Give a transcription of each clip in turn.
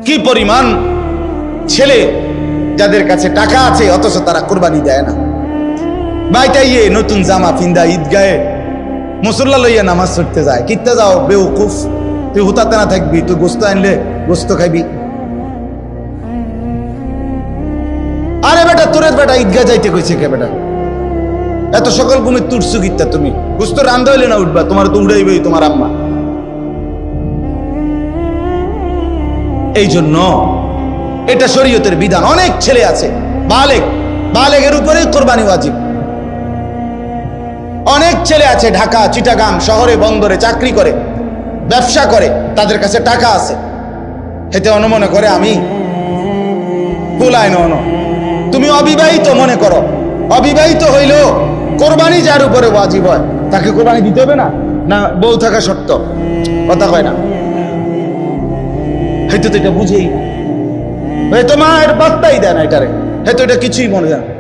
কি পরিমাণ ছেলে যাদের কাছে টাকা আছে অথচ তারা কোরবানি দেয় না। বাইটাইয়ে নতুন জামা ফিন্দা ঈদগাহে মুসল্লা লইয়া নামাজ পড়তে যায়, কিত্তে যাও বেউকুফ, তুই হুতাতে না থাকবি, তুই গোস্ত আনলে গোস্ত খাইবি। আরে বেটা তোরে বেটা ঈদগাহ যাইতে কইছে কে বেটা? এত সকাল ঘুমে তুটছু কিত্তা তুমি? গোস্ত রান্ধা হইলে না উঠবা, তোমার তো উড়াইবেই তোমার আম্মা। এই জন্য এটা শরীয়তের বিধান। অনেক ছেলে আছে বালেগ, বালেগের উপরে কোরবানি ওয়াজিব। অনেক ছেলে আছে ঢাকা চিটাগাং শহরে বন্দরে চাকরি করে, ব্যবসা করে, তাদের কাছে টাকা আছে, এতে অনুমনে করে আমি কুলায় নন। তুমি অবিবাহিত মনে করো, অবিবাহিত হইলেও কোরবানি যার উপরে ওয়াজিব হয় তাকে কোরবানি দিতে হবে না? না বউ থাকা শর্ত? কথা কয় না, হয়তো তো এটা বুঝেই না, হয়তো মায়ের বার্তাই দেয় না এটারে, হয়তো এটা কিছুই মনে যায় না।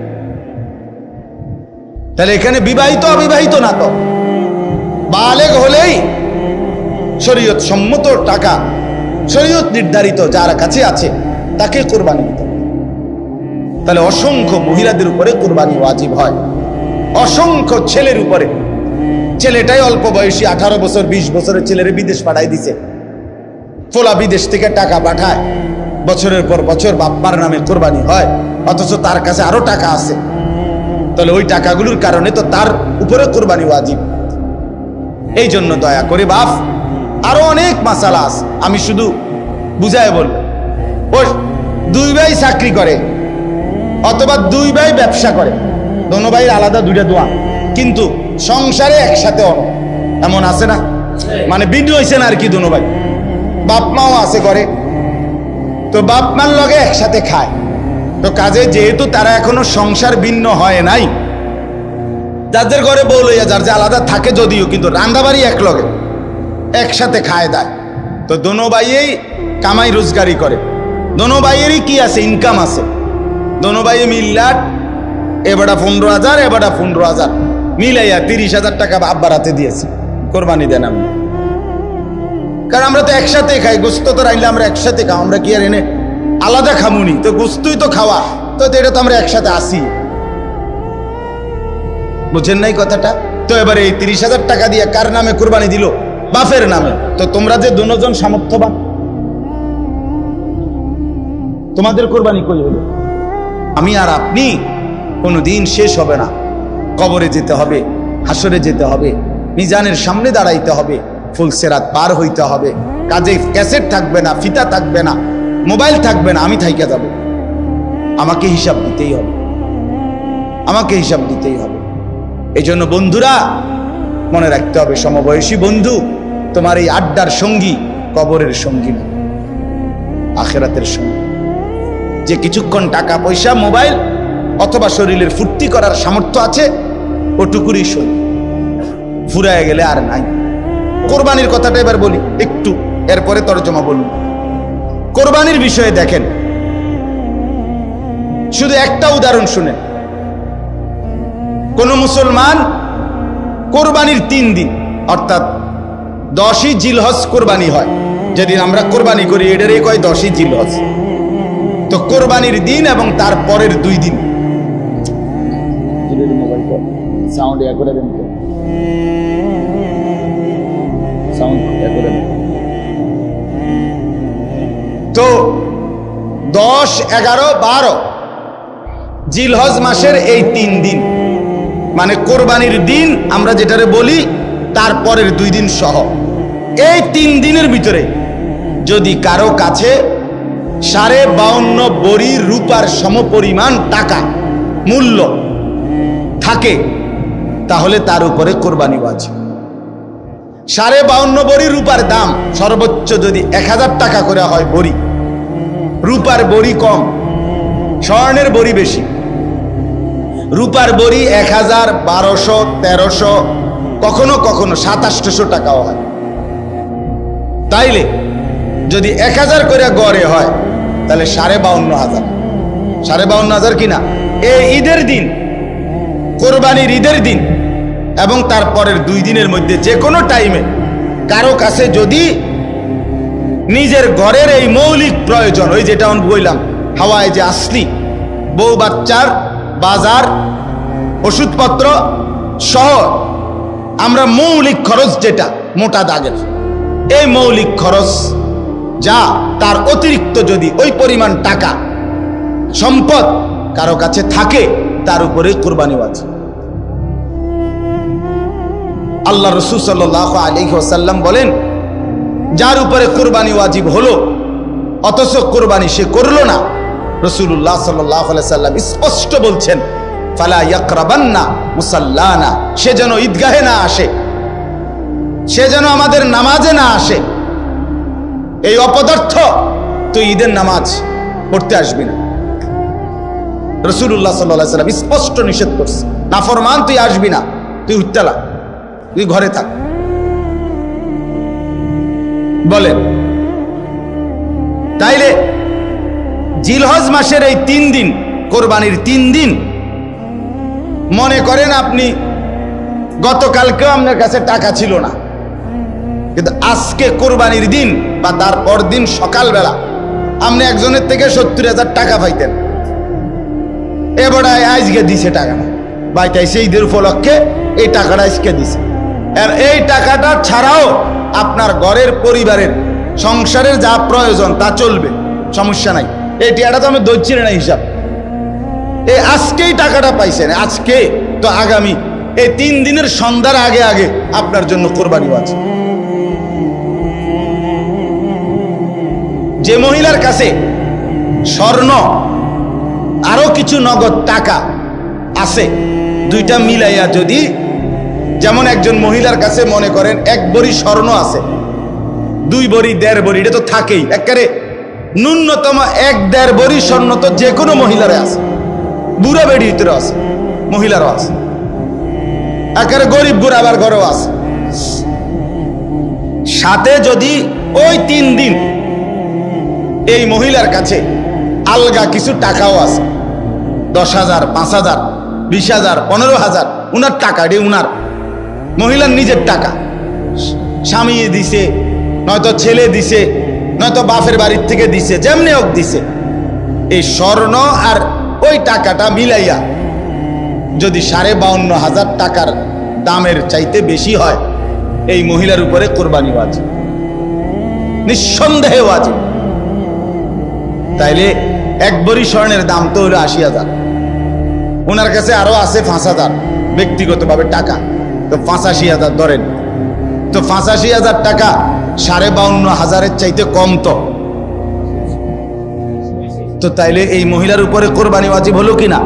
তাহলে এখানে বিবাহিত অবিবাহিত না, তো বালেগ হলেই শরীয়ত সম্মত টাকা, শরীয়ত নির্ধারিত যার কাছে আছে তাকে কোরবানি দিতে হবে। তাহলে অসংখ্য মহিলাদের উপরে কোরবানি ওয়াজিব হয়, অসংখ্য ছেলের উপরে। ছেলেটাই অল্প বয়সী 18 বছর 20 বছরের ছেলেরে বিদেশ পাঠাই দিছে, ফোলা বিদেশ থেকে টাকা পাঠায়, বছরের পর বছর বাপ্পার নামে কোরবানি হয়, অথচ তার কাছে আরো টাকা আছে। তাহলে ওই টাকাগুলোর কারণে তো তার উপরে কোরবানি ওয়াজিব। এই জন্য দয়া করে বাপ, আরো অনেক মাসালা আছে, আমি শুধু বুঝায় বল। ও 2 ভাই চাকরি করে অথবা 2 ভাই ব্যবসা করে, দোনো ভাইয়ের আলাদা 2টা দোয়া, কিন্তু সংসারে একসাথে এমন আছে না? মানে বিদ্যুৎ হয়েছে না আর কি, দোনো ভাই বাপ মাও আছে করে, তো বাপ মার লগে একসাথে খায়। তো কাজে যেহেতু তারা এখনো সংসার ভিন্ন হয় নাই, যাদের ঘরে বউ লইয়া যার যে আলাদা থাকে যদিও, কিন্তু রান্দাবাড়ি এক লগে একসাথে খায় দেয়, তো দোনো ভাইয়েই কামাই রোজগারি করে, দোনো ভাইয়েরই কি আছে, ইনকাম আছে। দোনো ভাইয়ে মিল্লাট, এবারটা 15,000 এবারটা 15,000 মিলাইয়া 30,000 টাকা আব্বার হাতে দিয়েছে, কোরবানি দেন আপনি। কারণ আমরা তো একসাথে খাই, গোস্ত তো রাইলে আমরা একসাথে খাও, আমরা কি আর এনে আলাদা খামুনি? তো গোস্তই তো খাওয়া, তো এটা তো আমরা একসাথে আসি, বুঝেন নাই কথাটা? তো এবারে এই 30,000 টাকা দিয়ে কার নামে কোরবানি দিল? বাপের নামে। তো তোমরা যে দুজন সামর্থ্যবান, তোমাদের কোরবানি কই হলো? আমি আর আপনি কোনোদিন শেষ হবে না, কবরে যেতে হবে, হাসরে যেতে হবে, মিজানের সামনে দাঁড়াইতে হবে, ফুলসেরাত পার হইতে হবে, কাজে ক্যাসেট থাকবে না, ফিতা থাকবে না, মোবাইল থাকবে না, আমি থাইকা যাব। আমাকে হিসাব দিতেই হবে, আমাকে হিসাব দিতেই হবে। এই জন্য বন্ধুরা মনে রাখতে হবে, সমবয়সী বন্ধু তোমার এই আড্ডার সঙ্গী কবরের সঙ্গী না, আখেরাতের সঙ্গী। যে কিছুক্ষণ টাকা পয়সা মোবাইল অথবা শরীরের ফুর্তি করার সামর্থ্য আছে, ওটুকুরই সঙ্গী, ফুরায় গেলে আর নাই। কোরবানির কথাটা এবার বলি একটু, এরপরে তরজমা বলুন। কোরবানির বিষয়ে দেখেন, শুধু একটা উদাহরণ শুনেন। কোন মুসলমান কোরবানির 3 দিন অর্থাৎ 10ই জিলহজ কোরবানি হয়, যেদিন আমরা কোরবানি করি এটারই কয় 10ই জিলহজ। তো কোরবানির দিন এবং তার পরের 2 দিন, সাউন্ড ইয়া করে দেন, সাউন্ড ইয়া করে দেন। তো 10, 11, 12 জিলহজ মাসের এই 3 দিন, মানে কোরবানির দিন আমরা যেটারে বলি তারপরের 2 দিন সহ, এই 3 দিনের ভিতরে যদি কারো কাছে 52.5 বড়ি রূপার সমপরিমাণ টাকা মূল্য থাকে, তাহলে তার উপরে কোরবানি ওয়াজিব। 52.5 বড়ি রূপার দাম সর্বোচ্চ যদি 1000 টাকা করে হয় বড়ি, রূপার বড়ি কম, স্বর্ণের বড়ি বেশি। রূপার বড়ি 1000, 1200, 1300, কখনো কখনো 2700 টাকাও হয়। তাইলে যদি 1000 করে গড়ে হয় তাহলে 52,500, 52,500 কিনা এই ঈদের দিন, কোরবানির ঈদের দিন এবং তারপরের 2 দিনের মধ্যে যে কোনো টাইমে কারো কাছে যদি নিজের ঘরের এই মৌলিক প্রয়োজন, ওই যেটা আমি বললাম হাওয়ায় যে আসলি, বউ বাচ্চার, বাজার, ওষুধপত্র সহ আমরা মৌলিক খরচ যেটা মোটা দাগের, এই মৌলিক খরচ যা, তার অতিরিক্ত যদি ওই পরিমাণ টাকা সম্পদ কারো কাছে থাকে, তার উপরে কুরবানি ওয়াজিব। আল্লাহ রাসূল সাল্লাল্লাহু আলাইহি ওয়াসাল্লাম বলেন, যার উপরে কুরবানি ওয়াজিব হলো অথচ কুরবানি সে করলো না, রাসূলুল্লাহ সাল্লাল্লাহু আলাইহি ওয়াসাল্লাম স্পষ্ট বলছেন, ফালা ইয়াকরাবান্না মুসাল্লানা, সে যেন ঈদগাহে না আসে, সে যেন আমাদের নামাজে না আসে। এই অপদার্থ তুই ঈদের নামাজ পড়তে আসবি না, রাসূলুল্লাহ সাল্লাল্লাহু আলাইহি ওয়াসাল্লাম স্পষ্ট নিষেধ করছে। নাফরমান তুই আসবি না, তুই উঠতেলা, তুই ঘরে থাক। বলেন, তাইলে জিলহজ মাসের এই 3 দিন, কোরবানির 3 দিন, মনে করেন আপনি গতকালকেও আপনার কাছে টাকা ছিল না, কিন্তু আজকে কোরবানির দিন বা তারপর দিন সকালবেলা আপনি একজনের থেকে 70,000 টাকা পাইতেন, এবারে আজকে দিছে টাকা না বাইটাই, সেই ঈদের উপলক্ষে এই টাকাটা আজকে দিছে। আর এই টাকাটা ছাড়াও আপনার ঘরের পরিবারের সংসারের যা প্রয়োজন তা চলবে, সমস্যা নাই। এই টাকাটা তো আমি দইছি না হিসাব, এই আজকেই টাকাটা পাইছেন, আজকে তো আগামী এই 3 দিনের সন্ধ্যার আগে আগে আপনার জন্য কোরবানি আছে। যে মহিলার কাছে স্বর্ণ আরো কিছু নগদ টাকা আছে, দুইটা মিলাইয়া যদি, যেমন একজন মহিলার কাছে মনে করেন 1 ভরি স্বর্ণ আছে, 2 ভরি 1.5 ভরি, এটা তো থাকেই, একেবারে ন্যূনতম 1-1.5 ভরি স্বর্ণ তো যে কোনো মহিলারে আছে, বুড়া বেড়ির ভিতরে আছে, মহিলারও আছে, একেবারে গরিব গুড়াবার ঘরেও আছে। সাথে যদি ওই 3 দিন এই মহিলার কাছে আলগা কিছু টাকাও আছে, 10,000, 5,000, 20,000, 15,000, উনার টাকা, এটি উনার মহিলার নিজের টাকা, স্বামী দিছে, নয়তো ছেলে দিছে, নয়তো বাপের বাড়ির থেকে দিছে, যেমনি হোক দিছে, এই স্বর্ণ আর ওই টাকাটা মিলাইয়া যদি 52,500 টাকার দামের চাইতে বেশি হয়, এই মহিলার উপরে কোরবানি ওয়াজিব, নিঃসন্দেহে ওয়াজিব। তাইলে 1 ভরি স্বর্ণের দাম তো হলো 80,000, ওনার কাছে আরো আছে 5,000 ব্যক্তিগতভাবে টাকা, তো 85,000 ধরেন, তো 85,000 টাকা 52,500-এর চাইতে কম তো তাইলে এই মহিলার উপরে কোরবানি ওয়াজিব হলো কিনা?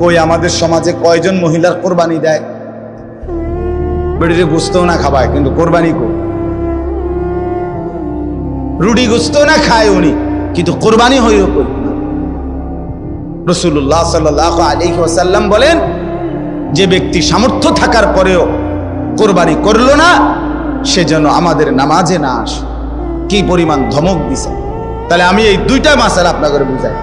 কই আমাদের সমাজে কয়জন মহিলার কোরবানি দেয়? বেড়িতে গুস্তও না খাবায়, কিন্তু কোরবানি কো, রুটি গুস্তও না খায় উনি, কিন্তু কোরবানি হইও কই। রাসূলুল্লাহ সাল্লাল্লাহু আলাইহি ওয়াসাল্লাম বলেন, যে ব্যক্তি সামর্থ্য থাকার পরেও কোরবানি করলো না, সে যেন আমাদের নামাজে না আসে। কি পরিমাণ ধমক দিছে! তাহলে আমি এই 2টা মাসালা আপনাদের বুঝাই,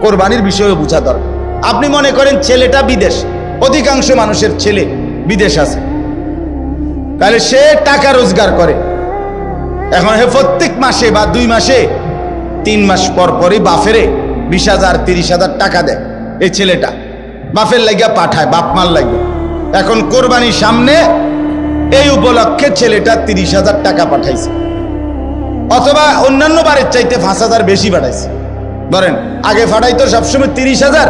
কোরবানির বিষয়ে বুঝা দরকার। আপনি মনে করেন ছেলেটা বিদেশ, অধিকাংশ মানুষের ছেলে বিদেশ আছে, তাহলে সে টাকা রোজগার করে, এখন হে প্রত্যেক মাসে বা 2 মাসে 3 মাস পর পরই বাফেরে 20,000, 30,000 টাকা দেয়। এই ছেলেটা বাফের লাগিয়া পাঠায়, বাপ মার লাগিয়া। এখন কোরবানির সামনে এই উপলক্ষে ছেলেটা 30,000 টাকা পাঠাইছে, অথবা অন্যান্য বারের চাইতে 5,000 বেশি পাঠাইছে। ধরেন আগে পাঠাইতো সবসময় 30,000,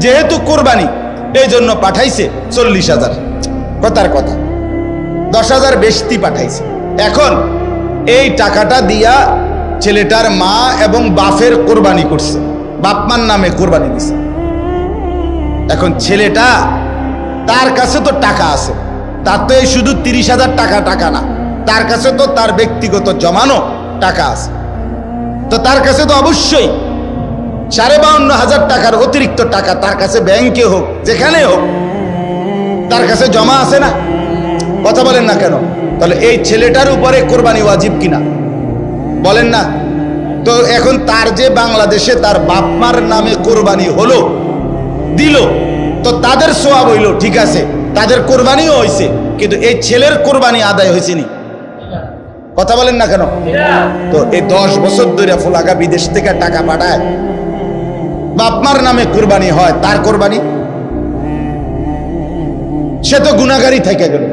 যেহেতু কোরবানি এই জন্য পাঠাইছে 40,000, কথার কথা 10,000 বেশি পাঠাইছে। এখন এই টাকাটা দিয়া ছেলেটার মা এবং বাপের কোরবানি করছে, বাপমার নামে কোরবানি দিছে। এখন ছেলেটা, তার কাছে তো টাকা আছে, তার তো এই শুধু 30,000 টাকা না, তার কাছে তো তার ব্যক্তিগত জমানো টাকা আছে, তো তার কাছে তো অবশ্যই 52,500 টাকার অতিরিক্ত টাকা তার কাছে ব্যাংকে হোক যেখানে হোক তার কাছে জমা আছে না? কথা বলেন না কেন? তাহলে এই ছেলেটার উপরে কোরবানি ওয়াজিব কিনা বলেন না? তো এখন তার যে বাংলাদেশে তার বাপ মার নামে কোরবানি হলো, দিল, তো তাদের সওয়াব হইল, ঠিক আছে, তাদের কোরবানিও হয়েছে, কিন্তু এই ছেলের কোরবানি আদায় হয়েছে নি? কথা বলেন না কেন? তো এই 10 বছর ধরে ফুলাগা বিদেশ থেকে টাকা পাঠায়, বাপমার নামে কোরবানি হয়, তার কোরবানি? সে তো গুনাহগারী থাইকা গেল,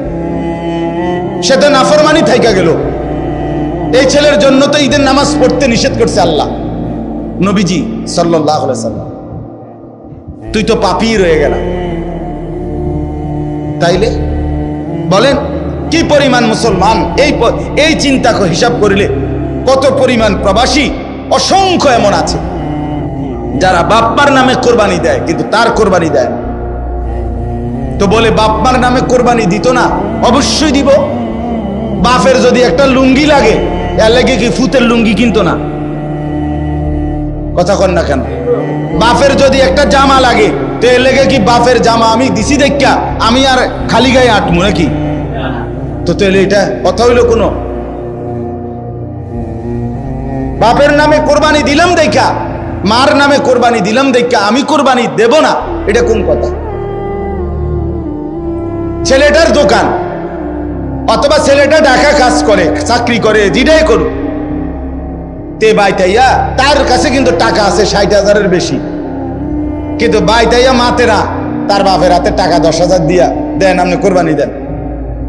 সে তো নাফরমানি থাইকা গেল। এই ছেলের জন্য তো ঈদের নামাজ পড়তে নিষেধ করছে আল্লাহ, নবীজি সাল্লাল্লাহু আলাইহি সাল্লাম। তুই তো পাপী রয়ে গেল। তাইলে বলেন কি পরিমাণ মুসলমান, এই চিন্তা হিসাব করিলে কত পরিমাণ প্রবাসী অসংখ্য এমন আছে যারা বাপমার নামে কোরবানি দেয় কিন্তু তার কোরবানি দেয় না। তো বলে বাপমার নামে কোরবানি দিত না? অবশ্যই দিব। বাপের যদি একটা লুঙ্গি লাগে, এর লাগে কি ফুতের লুঙ্গি কিনতো না? কথা কন না কেন? বাপের যদি একটা জামা লাগে, তো এর লেগে কি বাপের জামা আমি দিছি দেখা আমি আর খালি গায়ে আটমু নাকি? তো তাহলে এটা কথা হইলো কোনো? বাপের নামে কোরবানি দিলাম দেখা, মার নামে কোরবানি দিলাম দেখা আমি কোরবানি দেব না, এটা কোন কথা? ছেলেটার দোকান অথবা ছেলেটা ঢাকা কাজ করে, চাকরি করে, যেটাই করুক, তে বাইতাইয়া তার কাছে কিন্তু টাকা আছে 60,000-এর বেশি, কিন্তু বাইতাইয়া মাতে না, তার বাপের হাতে টাকা 10,000 দিয়া দেন, আপনি কোরবানি দেন,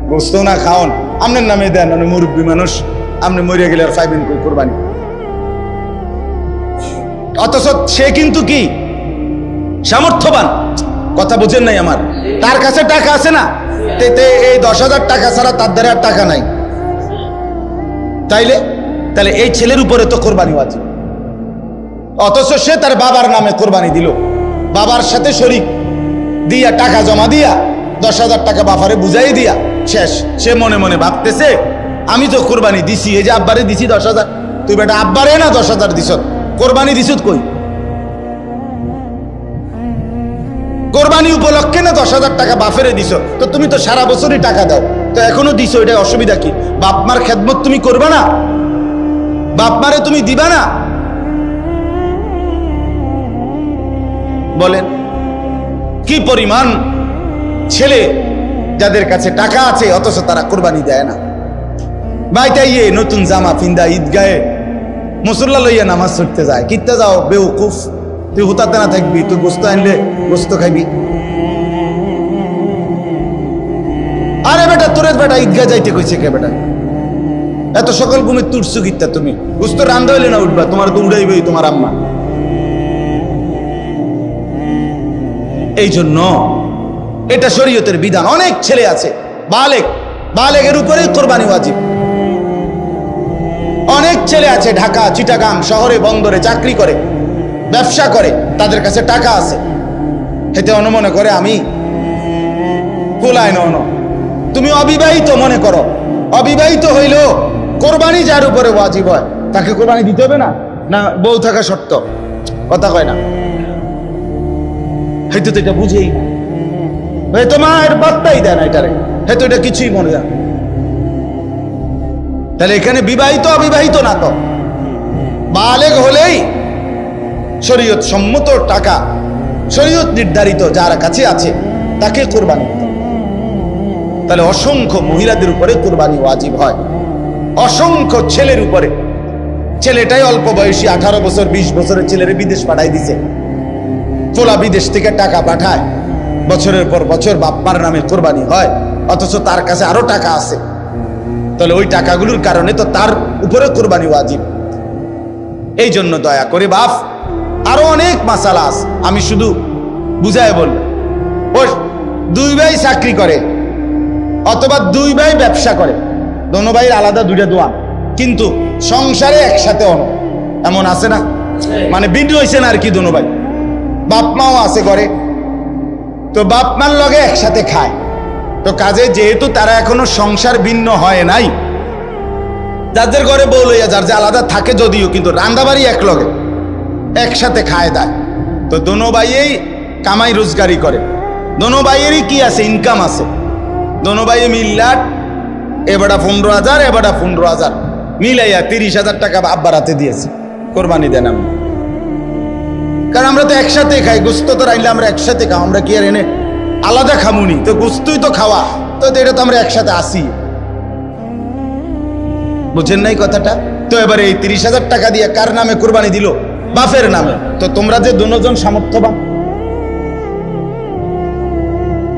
গোস্ত না খাওন, আপনার নামে দেন, আপনি মুরব্বী মানুষ, আপনি মরিয়া গেলে আর পাইবেন কোরবানি। অথচ সে কিন্তু কি সামর্থ্যবান, কথা বুঝেন নাই আমার? তার কাছে টাকা আছে না, এই 10,000 টাকা ছাড়া তার দ্বারা আর টাকা নাই। তাহলে এই ছেলের উপরে তো কোরবানি ওয়াজিব। অথচ সে তার বাবার নামে কোরবানি দিল, বাবার সাথে শরীক দিয়া টাকা জমা দিয়া 10,000 টাকা বাবারে বুঝাই দিয়া শেষ। সে মনে মনে ভাবতেছে আমি তো কোরবানি দিছি, এই যে আব্বারে দিছি 10,000, তুই বেটা আব্বারে না 10,000 দিছ, কোরবানি দিছ কই? কোরবানি উপলক্ষে না 10,000 টাকা বাপেরে দিছ, তো তুমি তো সারা বছরই টাকা দাও, তো এখনো দিছ, এটা অসুবিধা কি? বাপমার খেদমত তুমি করবা না? বাপমারে তুমি দিবা না? বলেন কি পরিমাণ ছেলে যাদের কাছে টাকা আছে অথচ তারা কোরবানি দেয় না। বাইটাইয়ে নতুন জামা ফিন্দা ঈদগাহে মুসল্লা লইয়া নামাজ ছুটতে যায়, কিনতে যাও বেউকুফ, তুই হুতাতে না থাকবি, তুই গোস্ত আনলে গোস্ত খাইবি। আরে বেটা তোরে বেটা ঈদগাহ যাইতে কইছে কে বেটা? এত সকাল ঘুমে তুটছু কিত্তা তুমি? গোস্ত রান্ধা হইলে না উঠবা, তোমার তো উড়াইবেই তোমার আম্মা। এই জন্য এটা শরীয়তের বিধান। অনেক ছেলে আছে বালেগের উপরে কোরবানি ওয়াজিব। অনেক ছেলে আছে ঢাকা, চিটাগাং শহরে, বন্দরে চাকরি করে, ব্যবসা করে, তাদের কাছে টাকা আছে, হেতে মনে করে আমি কুলায় ন। তুমি অবিবাহিত মনে করো, অবিবাহিত হইলেও কোরবানি যার উপরে ওয়াজিব হয় তাকে কোরবানি দিতে হবে না? না বউ থাকা শর্ত? কথা কয় না, হয়তো তো এটা বুঝেই না, হয়তো মায়ের বার্তাই দেয় না এটারে, হয়তো এটা কিছুই মনে যায়। তাহলে এখানে বিবাহিত অবিবাহিত না, তো বালেগ হলেই শরীয়ত সম্মত টাকা, শরীয়ত নির্ধারিত যার কাছে আছে তাকে কোরবানি দিতে হবে। তাহলে অসংখ্য মহিলাদের উপরে কোরবানি ওয়াজিব হয়, অসংখ্য ছেলের উপরে। ছেলেটাই অল্প বয়সী 18 বছর 20 বছরের ছেলেরে বিদেশ পাঠাই দিছে, তোলা বিদেশ থেকে টাকা পাঠায়, বছরের পর বছর বাপমার নামে কোরবানি হয়, অথচ তার কাছে আরো টাকা আছে। তাহলে ওই টাকাগুলোর কারণে তো তার উপরে কোরবানি ওয়াজিব। এই জন্য দয়া করে বাপ, আরো অনেক মাসালা আছে, আমি শুধু বুঝায় বল। ও 2 ভাই চাকরি করে অথবা 2 ভাই ব্যবসা করে, দোনো ভাইয়ের আলাদা 2টা দোয়া, কিন্তু সংসারে একসাথে এমন আছে না? মানে ভিন্ন হয়েছে না আর কি, দোনো ভাই বাপ মাও আছে করে, তো বাপ মার লগে একসাথে খায়। তো কাজে যেহেতু তারা এখনো সংসার ভিন্ন হয় নাই, যাদের ঘরে বউ লইয়া যার যে আলাদা থাকে যদিও, কিন্তু রান্দাবাড়ি এক লগে একসাথে খায় দেয়। তো দোনো ভাইয়েই কামাই রোজগারি করে, দোনো ভাইয়েরই কি আছে, ইনকাম আছে, দোনো ভাইয়ে মিল্লাট, এবারটা 15,000 এবারটা 15,000 মিলাইয়া 30,000 টাকা আব্বার হাতে দিয়েছে, কোরবানি দেন আমি। কারণ আমরা তো একসাথে খাই, গোস্ত তো রাইলে আমরা একসাথে খাও, আমরা কি আর এনে আলাদা খামুনি? তো গোস্তই তো খাওয়া, তো এটা তো আমরা একসাথে আসি। বুঝেন নাই কথাটা? তো এবারে এই 30,000 টাকা দিয়ে কার নামে কোরবানি দিল? বাপের নামে। তো তোমরা যে দুজন সামর্থ্যবান,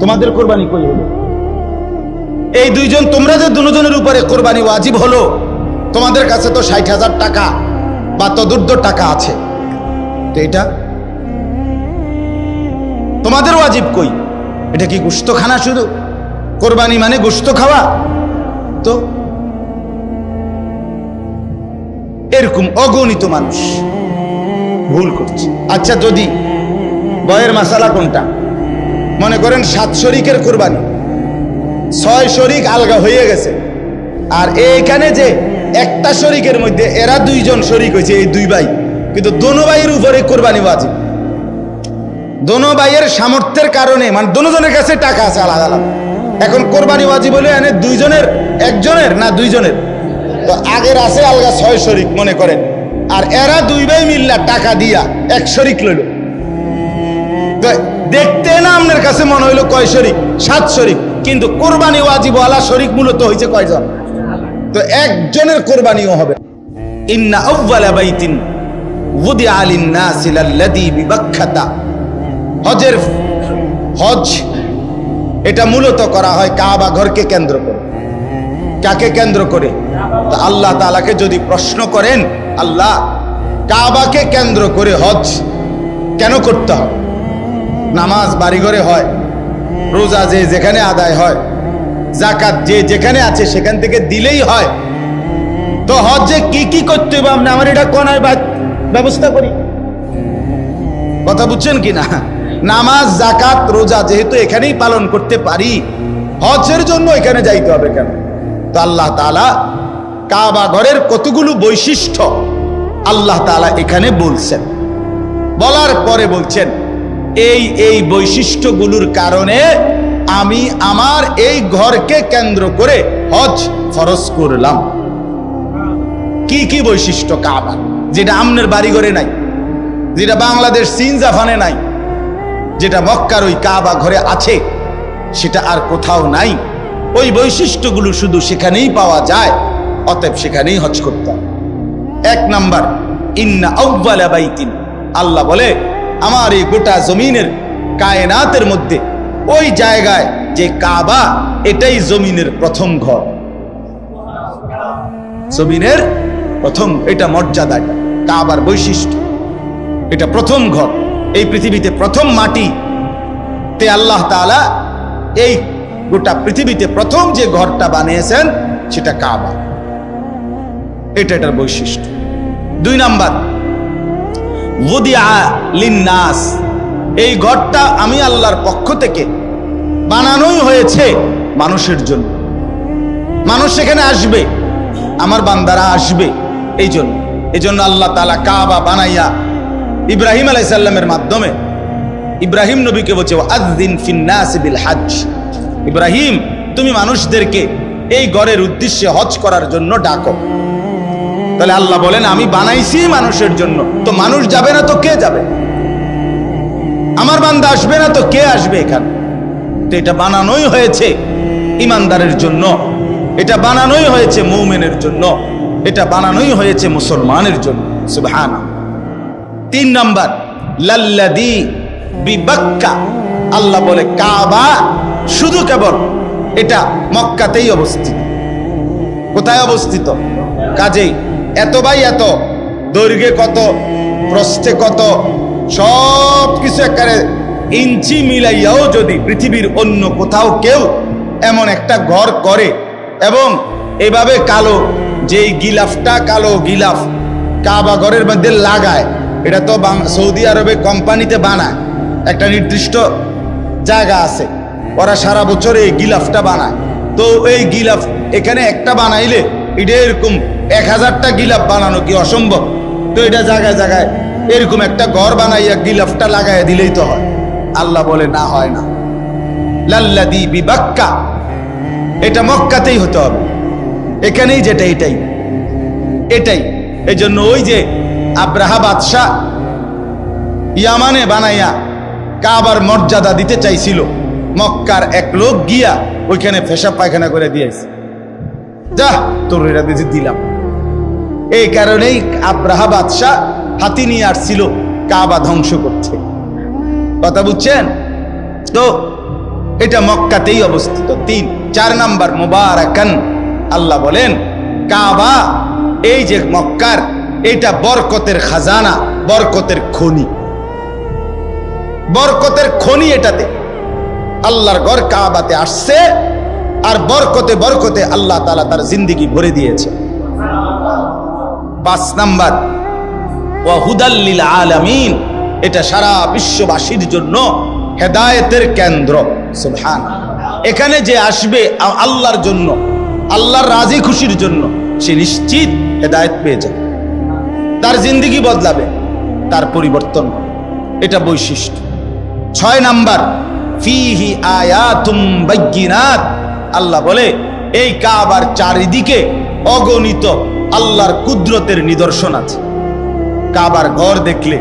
তোমাদের কোরবানি কই হলো? এই দুইজন, তোমরা যে দুজনের উপরে কোরবানি ওয়াজিব হলো, তোমাদের কাছে তো 60,000 টাকা বা তদুর্ধ্ব টাকা আছে, তো এটা তোমাদের ওয়াজিব কই? এটা কি গোশত খানা? শুধু কোরবানি মানে গোশত খাওয়া? তো এরকম অগণিত মানুষ ভুল করছে। আচ্ছা, যদি বয়ের মাসালা কোনটা? মনে করেন 7 শরিকের কোরবানি, 6 শরিক আলগা হয়ে গেছে, আর এইখানে যে একটা শরিকের মধ্যে এরা 2 জন শরিক হয়েছে, এই 2 ভাই, কিন্তু দোনো ভাইয়ের উপরে কোরবানি ওয়াজিব। দোনো ভাইয়ের সামর্থ্যের কারণে, মানে দোনো জনের কাছে টাকা আছে আলাদা আলাদা, এখন কোরবানি ওয়াজিব হলে এনে 2 জনের, একজনের না 2 জনের? তো আগের আছে আলগা 6 শরিক মনে করেন, আর এরা 2 ভাই মিল্লা টাকা দিয়া 1 শরিক লইল। তো দেখতে না আপনার কাছে মনে হইলো কয় শরিক? 7 শরিক, কিন্তু কোরবানি ওয়াজিব ওয়ালা শরিক মূলত হয়েছে কয়জন? তো একজনের কোরবানিও হবে। ইন্না আউওয়ালা বাইতিন উদিআ লিন-নাসি লাল্লাযী বিবাক্কাতা। হজ এটা মূলত করা হয় কাবা ঘরকে কেন্দ্র করে। কাকে কেন্দ্র করে? তো আল্লাহ তাআলাকে যদি প্রশ্ন করেন, আল্লাহ কাবাকে কেন্দ্র করে হজ কেন করতে হয়? নামাজ বাড়িঘরে হয়, রোজা যে যেখানে আদায় হয়, যাকাত যে যেখানে আছে সেখান থেকে দিলেই হয়, তো হজে কি কি করতে হবে আপনি আমার এটা কোনায় ব্যবস্থা করি। কথা বুঝছেন কি না? নামাজ, যাকাত, রোজা যেহেতু এখানেই পালন করতে পারি, হজের জন্য এখানে যাইতে হবে কেন? তো আল্লাহ তাআলা কাবা ঘরের কতগুলো বৈশিষ্ট্য আল্লাহ তাআলা এখানে বলছেন, বলার পরে বলছেন এই বৈশিষ্ট্যগুলোর কারণে আমি আমার এই ঘরকে কেন্দ্র করে হজ ফরজ করলাম। কি কি বৈশিষ্ট্য কাবা, যেটা আমনের বাড়ি ঘরে নাই, যেটা বাংলাদেশ, চীন, জাপানে নাই, যেটা মক্কার ওই কাবা ঘরে আছে, সেটা আর কোথাও নাই। ওই বৈশিষ্ট্যগুলো শুধু সেখানেই পাওয়া যায়, অতএব সেখানেই হজ করতে হবে। 1 নাম্বার, ইন্না আউওয়ালা বাইতিন, আল্লাহ বলে আমার এই গোটা জমিনের, কায়নাতের মধ্যে ওই জায়গায় যে কাবা, এটাই জমিনের প্রথম ঘর। জমিনের প্রথম, এটা মর্যাদা, এটা কাবার বৈশিষ্ট্য, এটা প্রথম ঘর। এই পৃথিবীতে প্রথম মাটি তে আল্লাহ তাআলা এই গোটা পৃথিবীতে প্রথম যে ঘরটা বানিয়েছেন সেটা কাবা, এটা এটার বৈশিষ্ট্য। 2 নাম্বার, উদিআ লিন-নাস, এই ঘরটা আমি আল্লাহর পক্ষ থেকে বানানোই হয়েছে মানুষের জন্য। মানুষ সেখানে আসবে, আমার বান্দারা আসবে, এই জন্য আল্লাহ তাআলা কাবা বানাইয়া ইব্রাহিম আলাইহিস সালামের মাধ্যমে ইব্রাহিম নবীকে বলছে ওয়াযিন ফিন-নাস বিল হজ, ইব্রাহিম তুমি মানুষদেরকে এই ঘরের উদ্দেশ্যে হজ করার জন্য ডাকো। তাহলে আল্লাহ বলেন আমি বানাইছি মানুষের জন্য, তো মানুষ যাবে না তো কে যাবে? আমার বান্দা আসবে না তো কে আসবে এখানে? তো এটা বানানোই হয়েছে ইমানদারের জন্য, এটা বানানোই হয়েছে মুমিনের জন্য, এটা বানানোই হয়েছে মুসলমানের জন্য। সুবহানাল্লাহ। 3 নাম্বার, লাল্লাযী বিবাক্কা, আল্লাহ বলে কাবা শুধু কেবল এটা মক্কাতেই অবস্থিত। কোথায় অবস্থিত? কাজেই এত বাই এত, দৈর্ঘ্যে কত, প্রস্থে কত, সব কিছু একেবারে ইঞ্চি মিলাইয়াও যদি পৃথিবীর অন্য কোথাও কেউ এমন একটা ঘর করে এবং এভাবে কালো, যেই গিলাফটা কালো গিলাফ কাবা ঘরের মধ্যে লাগায়, এটা তো সৌদি আরবে কোম্পানিতে বানায়, একটা নির্দিষ্ট জায়গা আছে, ওরা সারা বছর এই গিলাফটা বানায়। তো এই গিলাফ এখানে একটা বানাইলে এটা এরকম 1000টা গিলাফ বানানো কি অসম্ভব? তো এটা জায়গায় জায়গায় এরকম একটা ঘর বানাইয়া গিলাফটা লাগাইয়া দিলেই তো হয়। আল্লাহ বলে না, হয় না। লাল্লাযী বিবাক্কা, এটা মক্কাতেই হতে হবে, এখানেই যেটা এটাই। এই জন্য ওই যে আব্রাহা বাদশাহ ইয়ামানে বানাইয়া কাবার মর্যাদা দিতে চাইছিল, মক্কার এক লোক গিয়া ওইখানে পেশাব পায়খানা করে দিয়েছে। যা তোর এটা দিয়ে দিলাম। এই কারণেই আব্রাহা বাদশাহ হাতি নিয়ে আসছিল কাবা ধ্বংস করছে। কথা বুঝছেন তো? এটা মক্কাতেই অবস্থিত। 4 নাম্বার মুবারাকান, আল্লাহ বলেন কাবা এই যে মক্কার, এটা বরকতের খাজানা, বরকতের খনি, বরকতের খনি। এটাতে আল্লাহর ঘর কাবাতে আসছে, আর বরকতে বরকতে আল্লাহ তাআলা তার জিন্দেগি ভরে দিয়েছে। 5 নাম্বার ওয়া হুদাল লিল আলামিন, এটা সারা বিশ্ববাসীর জন্য হেদায়েতের কেন্দ্র। সুবহানাল্লাহ। এখানে যে আসবে আল্লাহর জন্য, আল্লাহর রাজি খুশির জন্য, সে নিশ্চিত হেদায়েত পেয়ে যাবে, তার জিন্দেগি বদলাবে, তার পরিবর্তন হবে। এটা বৈশিষ্ট্য। 6 নাম্বার ফিহি আয়াতুম বাইয়িনাত, আল্লাহ বলে এই কাবার চারিদিকে অগণিত আল্লাহর কুদরতের নিদর্শন আছে। কাবার ঘর দেখলে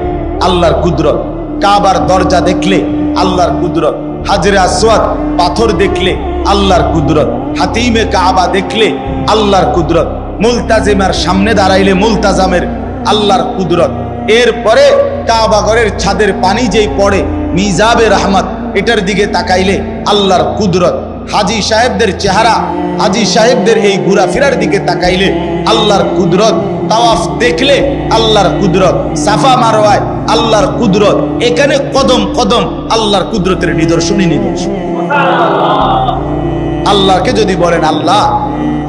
আল্লাহর কুদরত, কাবার দরজা দেখলে আল্লাহর কুদরত, হাজরে আসওয়াদ পাথর দেখলে আল্লাহর কুদরত, হাতিমে কাবা দেখলে আল্লাহর কুদরত, মুলতাজিমের সামনে দাঁড়াইলে মুলতাজামের আল্লাহর কুদরত। এরপরে কাবা ঘরের ছাদের পানি যেই পড়ে মিজাবে রহমত, এটার দিকে তাকাইলে আল্লাহর কুদরত। হাজী সাহেবদের চেহারা, হাজী সাহেবদের এই ঘোরাফেরার দিকে তাকাইলে আল্লাহর কুদরত। তাওয়াফ দেখলে আল্লাহর কুদরত, সাফা মারওয়ায় আল্লাহর কুদরত। এখানে কদম কদম আল্লাহর কুদরতের নিদর্শনই নিদর্শন। আল্লাহকে যদি বলেন আল্লাহ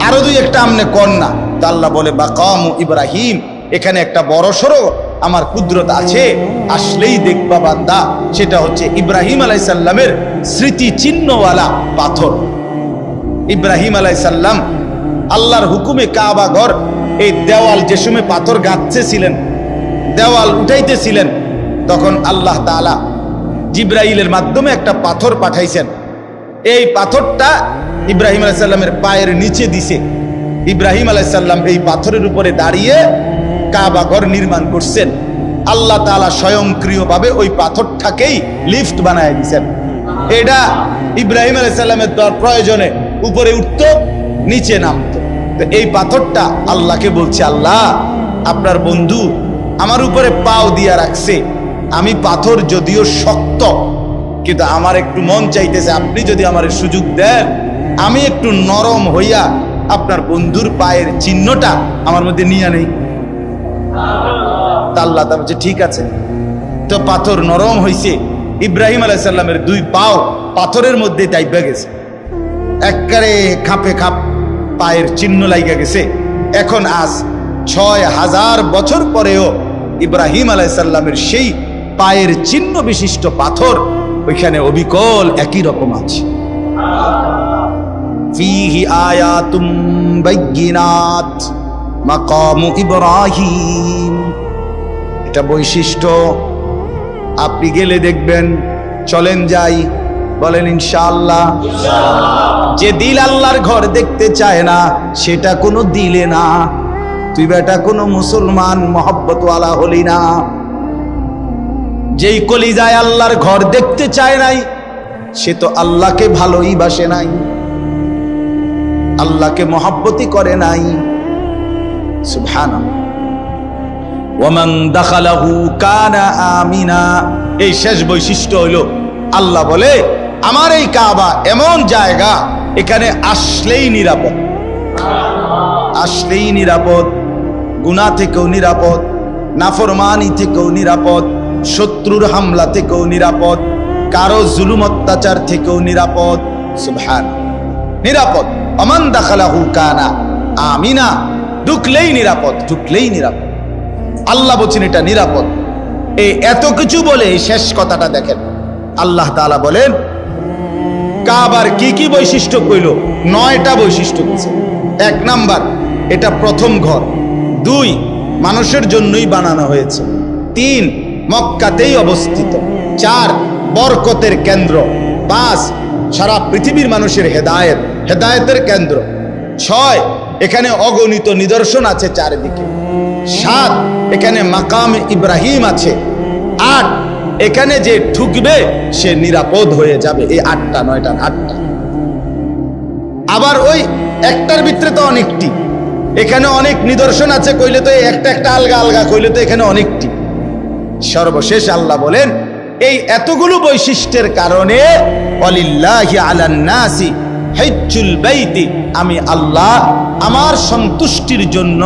আরো 2-1টা আমনে কর না, তো আল্লাহ বলে বাকামু ইব্রাহিম, এখানে একটা বড় সড়ো আমার কুদরত আছে, আসলেই দেখবা বান্দা। সেটা হচ্ছে ইব্রাহিম আলাইহিস সালামের স্মৃতি চিহ্নওয়ালা পাথর। ইব্রাহিম আলাইহিস সালাম আল্লাহর হুকুমে কাবা ঘর এই দেওয়াল যে সময় পাথর গাঁথতেছিলেন, দেওয়াল উঠাইতেছিলেন, তখন আল্লাহ তাআলা জিবরাইলের মাধ্যমে একটা পাথর পাঠাইছেন। এই পাথরটা ইব্রাহিম আলাইহিস সালামের পায়ের নিচে দিছে। ইব্রাহিম আলাইহিস সালাম এই পাথরের উপরে দাঁড়িয়ে কাবা ঘর নির্মাণ করছেন। আল্লাহ তাআলা স্বয়ংক্রিয়ভাবে ওই পাথরটাকেই লিফট বানায় দিয়েছেন। এটা ইব্রাহিম আলাইহিস সালামের প্রয়োজনে উপরে উঠতো, নিচে নামতো। তো এই পাথরটা আল্লাহকে বলছে, আল্লাহ আপনার বন্ধু আমার উপরে পাও দিয়া রাখছে, আমি পাথর যদিও শক্ত, কিন্তু আমার একটু মন চাইতেছে আপনি যদি আমার সুযোগ দেন, আমি একটু নরম হইয়া আপনার বন্ধুর পায়ের চিহ্নটা আমার মধ্যে নিয়ে নেই। আল্লাহ তা বলছে ঠিক আছে। তো পাথর নরম হইছে, ইব্রাহিম আলাইহিস সালামের 2 পাও পাথরের মধ্যে টাইপা গেছে, একবারে খাপে খাপ পায়ের চিহ্ন লাইগা গেছে। এখন আজ 6000 বছর পরেও ইব্রাহিম আলাইহিস সালামের সেই পায়ের চিহ্ন বিশিষ্ট পাথর ওইখানে অবিকল একই রকম আছে। ফিহি আয়াতুম বাইয়িনাত মাকামু ইব্রাহিম, এটা বৈশিষ্ট্য। আপনি গেলে দেখবেন। চলেন যাই, বলেন ইনশাআল্লাহ। যে দিল আল্লাহর ঘর দেখতে চায় না সেটা কোনো দিলে না, তুই বেটা কোনো মুসলমান মহব্বতওয়ালা হলি না। যেই কলিজায় আল্লাহর ঘর দেখতে চায় নাই সে তো আল্লাহকে ভালোই বাসে নাই, আল্লাহকে মহব্বতই করে নাই। সুবহানাল্লাহ। ওয়ামান দাখালাহু কানা আমিনা, এই শেষ বৈশিষ্ট্য হলো আল্লাহ বলে আমার এই কাবা এমন জায়গা, এখানে আসলেই নিরাপদ, আসলেই নিরাপদ, গুনাহ থেকেও নিরাপদ, নাফরমানি থেকেও নিরাপদ, শত্রুর হামলা থেকেও নিরাপদ, কারো জুলুম অত্যাচার থেকেও নিরাপদ। সুবহানাল্লাহ, নিরাপদ। ওমান দাখালাহু কানা আমিনা, ঢুকলেই নিরাপদ, ঢুকলেই নিরাপদ। আল্লাহ বলছেন এটা নিরাপদ। এই এত কিছু বলে শেষ কথাটা দেখেন, আল্লাহ তাআলা বলেন কাবার কি কি বৈশিষ্ট্য কইল? 9টা বৈশিষ্ট্য দিয়েছে। 1 নাম্বার, এটা প্রথম ঘর। 2, মানুষের জন্যই বানানো হয়েছে। 3, মক্কাতেই অবস্থিত। 4, বরকতের কেন্দ্র। 5, সারা পৃথিবীর মানুষের হেদায়েত, হেদায়েতের কেন্দ্র। 6, এখানে অগণিত নিদর্শন আছে চারিদিকে। 7, এখানে মাকাম ইব্রাহিম আছে। 8, এখানে যে ঢুকবে সে নিরাপদ হয়ে যাবে। এই 8টা 9টা 8টা। আবার ওই একটার ভিতরে তো অনেকটি, এখানে অনেক নিদর্শন আছে কইলে তো একটা একটা আলগা আলগা কইলে তো এখানে অনেকটি। সর্বশেষ আল্লাহ বলেন এই এতগুলো বৈশিষ্ট্যের কারণে ওয়ালিল্লাহি আলান নাসি হিজ্জুল বাইতি, আমি আল্লাহ আমার সন্তুষ্টির জন্য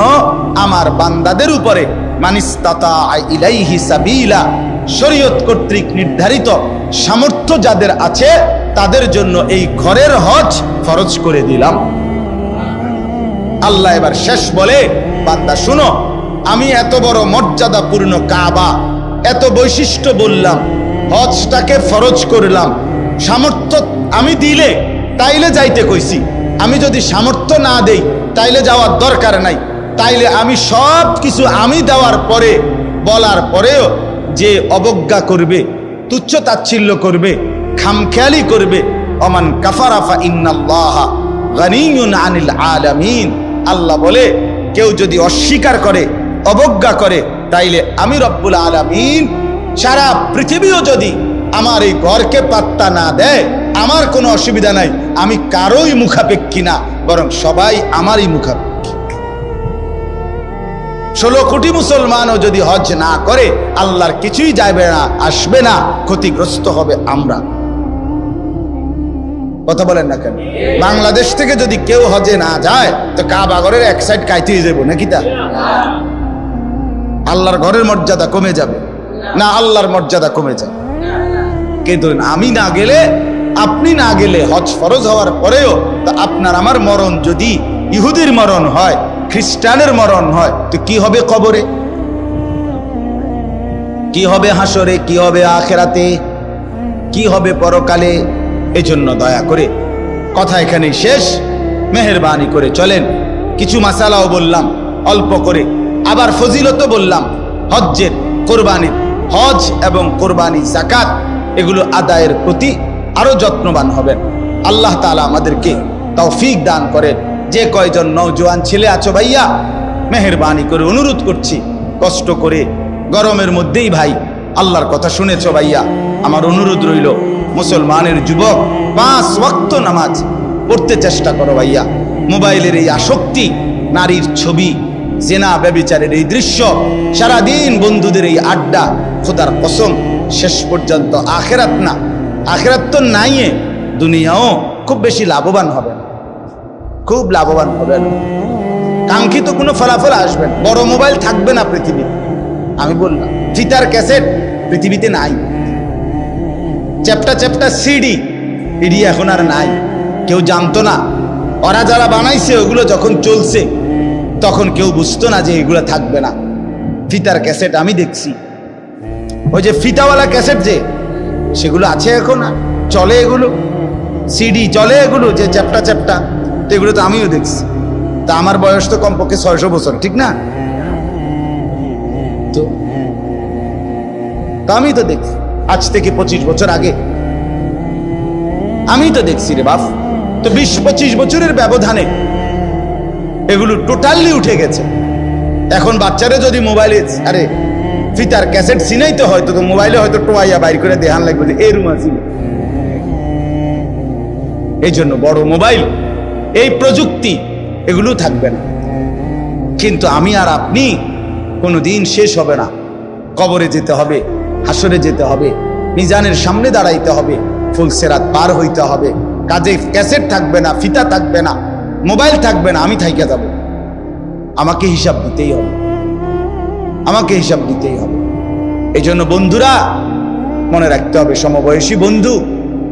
আমার বান্দাদের উপরে মানিস্তাতা ইলাইহি সাবিলা, শরীয়ত কর্তৃক নির্ধারিত সামর্থ্য যাদের আছে তাদের জন্য এই ঘরের হজ ফরজ করে দিলাম। আল্লাহ এবার শেষ বলে, বান্দা শুনো, আমি এত বড় মর্যাদাপূর্ণ কাবা, এত বৈশিষ্ট্য বললাম, হজটাকে ফরজ করলাম, সামর্থ্য আমি দিলে তাইলে যাইতে কইছি, আমি যদি সামর্থ্য না দেই তাইলে যাওয়ার দরকার নাই। তাইলে আমি সব কিছু আমি দেওয়ার পরে বলার পরেও যে অবজ্ঞা করবে, তুচ্ছ তাচ্ছিল্য করবে, খামখেয়ালি করবে, ওমান কাফারা ফা ইন্নাল্লাহা গানিয়্যুন আনিল আলামিন, আল্লাহ বলে কেউ যদি অস্বীকার করে, অবজ্ঞা করে, তাইলে আমি রব্বুল আলামিন সারা পৃথিবীও যদি আমার এই ঘরকে পাত্তা না দেয় আমার কোনো অসুবিধা নাই, আমি কারোই মুখাপেক্ষী না, বরং সবাই আমারই মুখাপেক্ষী। 16 কোটি মুসলমানও যদি হজ না করে আল্লাহর কিছুই যাবে না, আসবে না, ক্ষতিগ্রস্ত হবে আমরা। কথা বলেন না কেন? বাংলাদেশ থেকে যদি কেউ হজে না যায় তো কাবা ঘরের এক সাইড কাইতেই যাবো নাকি? তা আল্লাহর ঘরের মর্যাদা কমে যাবে না, আল্লাহর মর্যাদা কমে যাবে। কিন্তু আমি না গেলে, আপনি না গেলে, হজ ফরজ হওয়ার পরেও তো আপনার আমার মরণ যদি ইহুদির মরণ হয়, খ্রিস্টানের মরণ হয়, তো কি হবে কবরে, কি হবে হাসরে, কি হবে আখিরাতে, কি হবে পরকালে? এজন্য দয়া করে কথা এখানেই শেষ, মেহেরবানি করে চলেন। কিছু মাসালাও বললাম অল্প করে, আবার ফজিলতও বললাম হজ্জের, কোরবানির। হজ এবং কোরবানি, যাকাত এগুলো আদায়ের প্রতি আরো যত্নবান হবেন। আল্লাহ তাআলা আমাদেরকে তৌফিক দান করেন। যে কয়জন নওজোয়ান ছেলে আছো ভাইয়া, মেহেরবানি করে অনুরোধ করছি, কষ্ট করে গরমের মধ্যেই ভাই আল্লাহর কথা শুনেছো ভাইয়া, আমার অনুরোধ রইল মুসলমানের যুবক 5 ওয়াক্ত নামাজ পড়তে চেষ্টা করো ভাইয়া। মোবাইলের এই আসক্তি, নারীর ছবি, জেনা ব্যভিচারের এই দৃশ্য, সারাদিন বন্ধুদের এই আড্ডা, খোদার কসম শেষ পর্যন্ত আখিরাত না, আখিরাত তো নাই, দুনিয়াও খুব বেশি লাভবান হবে না, খুব লাভবান হবে না, কাঙ্ক্ষিত কোনো ফলাফল আসবে না। বড় মোবাইল থাকবে না পৃথিবীতে, আমি বললাম ফিতার ক্যাসেট পৃথিবীতে নাই, চ্যাপ্টা চ্যাপ্টা সিডি ইডি এখন আর নাই, কেউ জানতো না। ওরা যারা বানাইছে ওগুলো যখন চলছে তখন কেউ বুঝতো না যে এগুলো থাকবে না। ফিতার ক্যাসেট আমি দেখছি, ওই যে ফিতাওয়ালা ক্যাসেট যে সেগুলো আছে এখন, চলে এগুলো, সিডি চলে এগুলো, যে চ্যাপ্টা চ্যাপ্টা, তো এগুলো তো আমিও দেখছি। তা আমার বয়স তো কমপক্ষে 600 বছর, ঠিক না? তো আমি তো দেখছি আজ থেকে 25 বছর আগে আমি তো দেখছি রে বাপ। তো 20-25 বছরের ব্যবধানে এগুলো টোটালি উঠে গেছে। এখন বাচ্চারা যদি মোবাইলে আরে ফিতার ক্যাসেট চিনাইতে হয়, তো মোবাইলে হয়তো টোয়াইয়া বাইর করে দেহান লাগবে যে এরুম আছে। এই জন্য বড় মোবাইল, এই প্রযুক্তি এগুলো থাকবে না। কিন্তু আমি আর আপনি কোনোদিন শেষ হবে না। কবরে যেতে হবে, হাসরে যেতে হবে, মিজানের সামনে দাঁড়াইতে হবে, ফুলসেরাত পার হইতে হবে। কাজে ক্যাসেট থাকবে না, ফিতা থাকবে না, মোবাইল থাকবে না, আমি থাইকা যাব। আমাকে হিসাব দিতেই হবে, আমাকে হিসাব দিতেই হবে। এই জন্য বন্ধুরা মনে রাখতে হবে, সমবয়সী বন্ধু,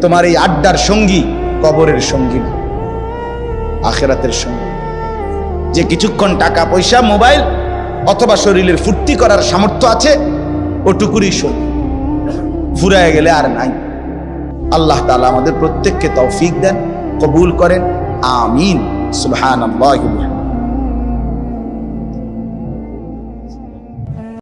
তোমার এই আড্ডার সঙ্গী কবরের সঙ্গী না, আখিরাতের সঙ্গী। যে কিছুক্ষণ টাকা পয়সা, মোবাইল অথবা শরীরের ফুর্তি করার সামর্থ্য আছে, ওটুকুরই সঙ্গী, ফুরায় গেলে আর নাই। আল্লাহ তাআলা আমাদের প্রত্যেককে তৌফিক দেন, কবুল করেন, আমিন। সুবহানাল্লাহি।